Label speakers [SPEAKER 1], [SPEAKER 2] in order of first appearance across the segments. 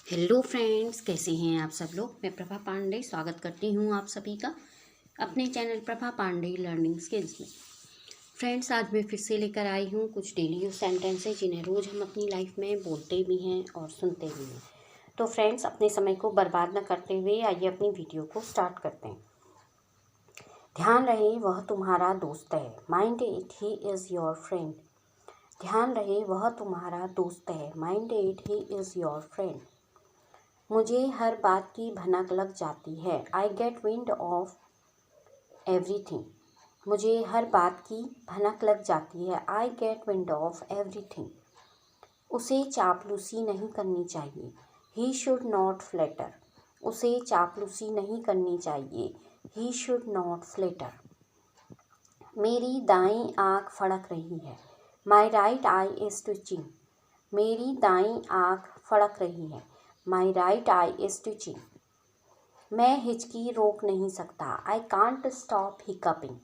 [SPEAKER 1] Hello friends, कैसे हैं आप सब लोग। मैं प्रभा पांडे स्वागत करती हूँ आप सभी का अपने channel Prabha Pandey learning skills में। फ्रेंड्स, आज मैं फिर से लेकर आई हूँ कुछ डेली यूज सेंटेंसेस जिन्हें रोज़ हम अपनी लाइफ में बोलते भी हैं और सुनते भी हैं। तो फ्रेंड्स, अपने समय को बर्बाद न करते हुए आइए अपनी वीडियो को स्टार्ट करते हैं। ध्यान रहे वह तुम्हारा दोस्त है, mind it he is your friend. ध्यान रहे वह तुम्हारा दोस्त है, mind it he is your friend. मुझे हर बात की भनक लग जाती है, I get wind of everything. मुझे हर बात की भनक लग जाती है, I get wind of everything. उसे चापलूसी नहीं करनी चाहिए, ही शुड नॉट फ्लैटर। उसे चापलूसी नहीं करनी चाहिए, ही शुड नॉट फ्लैटर। मेरी दाईं आँख फड़क रही है, my right I is twitching. मेरी दाईं आँख फड़क रही है, my right I is twitching. मैं हिचकी रोक नहीं सकता, आई कांट स्टॉप हिकअपिंग।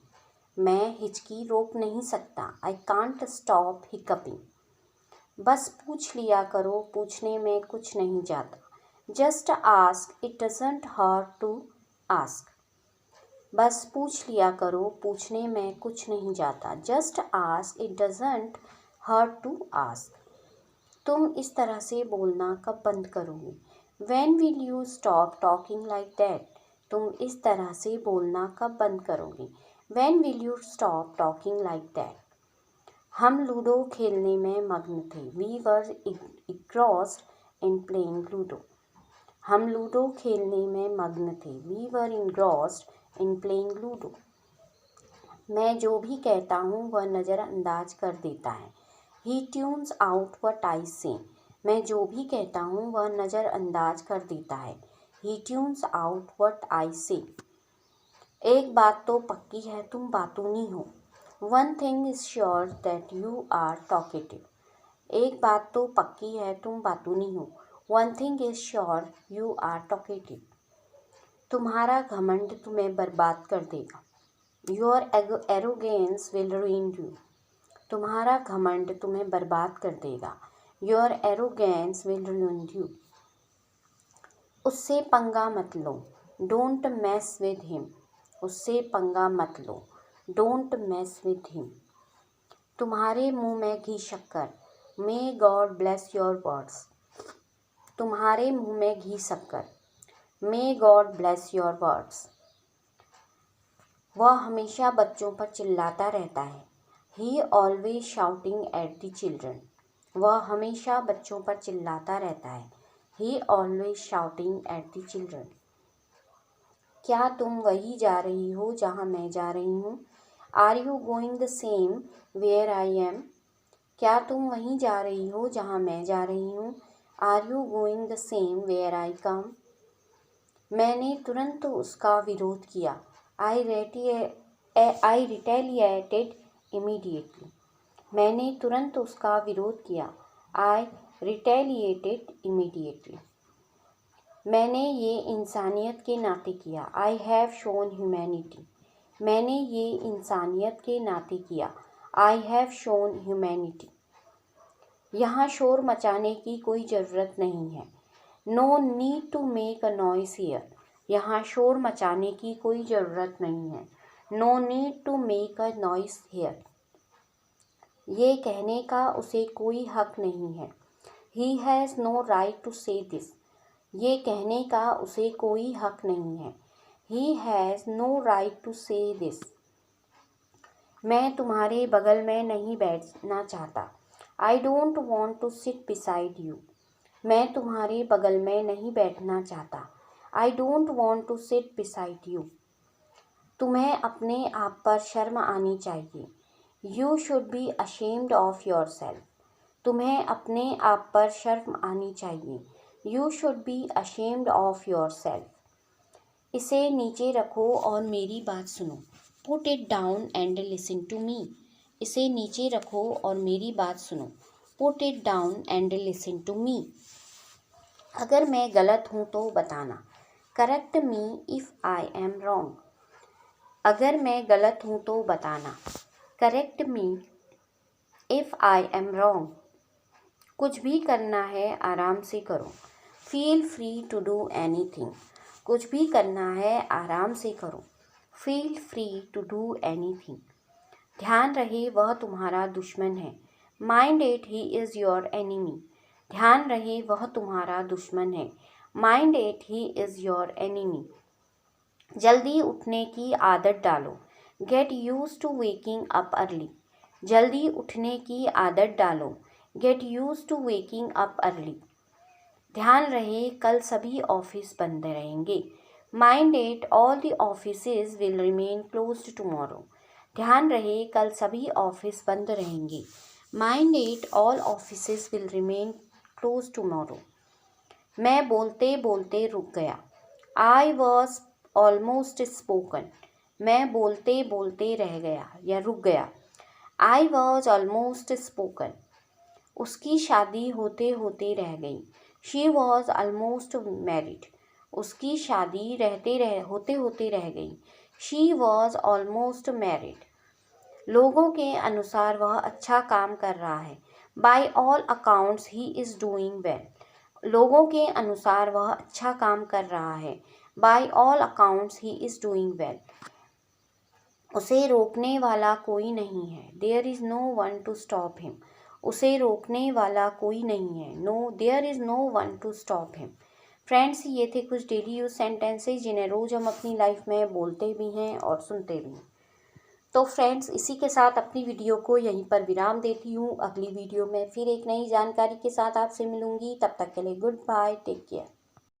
[SPEAKER 1] मैं हिचकी रोक नहीं सकता, आई कांट स्टॉप हिकअपिंग। बस पूछ लिया करो, पूछने में कुछ नहीं जाता, just ask it doesn't hurt to ask. बस पूछ लिया करो, पूछने में कुछ नहीं जाता, just ask it doesn't hurt to ask. तुम इस तरह से बोलना कब बंद करोगे, When will you stop talking like that? तुम इस तरह से बोलना कब बंद करोगे, When will you stop talking like that? हम लूडो खेलने में मग्न थे, We were engrossed in playing Ludo. हम लूडो खेलने में मग्न थे, We were engrossed in playing Ludo. मैं जो भी कहता हूँ वह नज़रअंदाज कर देता है, He tunes out what I say. मैं जो भी कहता हूँ वह नज़रअंदाज कर देता है, He tunes out what I say. एक बात तो पक्की है, तुम बातूनी हो, One thing is sure that you are talkative. एक बात तो पक्की है, तुम बातूनी हो, One thing is sure you are talkative. तुम्हारा घमंड तुम्हें बर्बाद कर देगा, Your arrogance will ruin you. तुम्हारा घमंड तुम्हें बर्बाद कर देगा, Your arrogance will ruin you. उससे पंगा मत लो, Don't mess with him. उससे पंगा मत लो, Don't mess with him. तुम्हारे मुंह में घी शक्कर, May God bless your words. तुम्हारे मुंह में घी शक्कर, May God bless your words. वह हमेशा बच्चों पर चिल्लाता रहता है, He always shouting at the children. वह हमेशा बच्चों पर चिल्लाता रहता है, He always shouting at the children. क्या तुम वही जा रही हो जहाँ मैं जा रही हूँ, Are you going the same where I am? क्या तुम वहीं जा रही हो जहाँ मैं जा रही हूँ, Are you going the same where I come? मैंने तुरंत उसका विरोध किया, I retaliated immediately. मैंने तुरंत उसका विरोध किया, I retaliated immediately. मैंने ये इंसानियत के नाते किया, I have shown humanity. मैंने ये इंसानियत के नाते किया, I have shown humanity. यहाँ शोर मचाने की कोई ज़रूरत नहीं है, No need to make a noise here. यहाँ शोर मचाने की कोई ज़रूरत नहीं है, No need to make a noise here. ये कहने का उसे कोई हक नहीं है, He has no right to say this. ये कहने का उसे कोई हक नहीं है, He has no right to say this. मैं तुम्हारे बगल में नहीं बैठना चाहता, I don't want to sit beside you. मैं तुम्हारे बगल में नहीं बैठना चाहता, I don't want to sit beside you. तुम्हें अपने आप पर शर्म आनी चाहिए, You should be ashamed of yourself. तुम्हें अपने आप पर शर्म आनी चाहिए, You should be ashamed of yourself. इसे नीचे रखो और मेरी बात सुनो, Put it down and listen to me. इसे नीचे रखो और मेरी बात सुनो, Put it down and listen to me. अगर मैं गलत हूँ तो बताना, Correct me if I am wrong. अगर मैं गलत हूँ तो बताना, Correct me if I am wrong. कुछ भी करना है आराम से करो, feel free to do anything, कुछ भी करना है आराम से करो। Feel free to do anything. ध्यान रहे वह तुम्हारा दुश्मन है। Mind it he is your enemy. ध्यान रहे वह तुम्हारा दुश्मन है। Mind it he is your enemy. जल्दी उठने की आदत डालो। Get use to waking up early. जल्दी उठने की आदत डालो। Get use to waking up early. ध्यान रहे कल सभी ऑफिस बंद रहेंगे। Mind it all the offices will remain closed tomorrow. ध्यान रहे कल सभी ऑफिस बंद रहेंगे। Mind it all offices will remain close tomorrow. मैं बोलते बोलते रुक गया। I was almost spoken. मैं बोलते बोलते रह गया या रुक गया। I was almost spoken. उसकी शादी होते होते रह गई। She was almost married. उसकी शादी होते होते रह गई। She was almost married. लोगों के अनुसार वह अच्छा काम कर रहा है। By all accounts he is doing well. लोगों के अनुसार वह अच्छा काम कर रहा है। By all accounts he is doing well. उसे रोकने वाला कोई नहीं है। There is no one to stop him. उसे रोकने वाला कोई नहीं है। There is no one to stop him. Friends, ये थे कुछ डेली यूज सेंटेंसेस जिन्हें रोज़ हम अपनी लाइफ में बोलते भी हैं और सुनते भी हैं। तो फ्रेंड्स, इसी के साथ अपनी वीडियो को यहीं पर विराम देती हूँ। अगली वीडियो में फिर एक नई जानकारी के साथ आपसे मिलूंगी। तब तक के लिए गुड बाय, टेक केयर।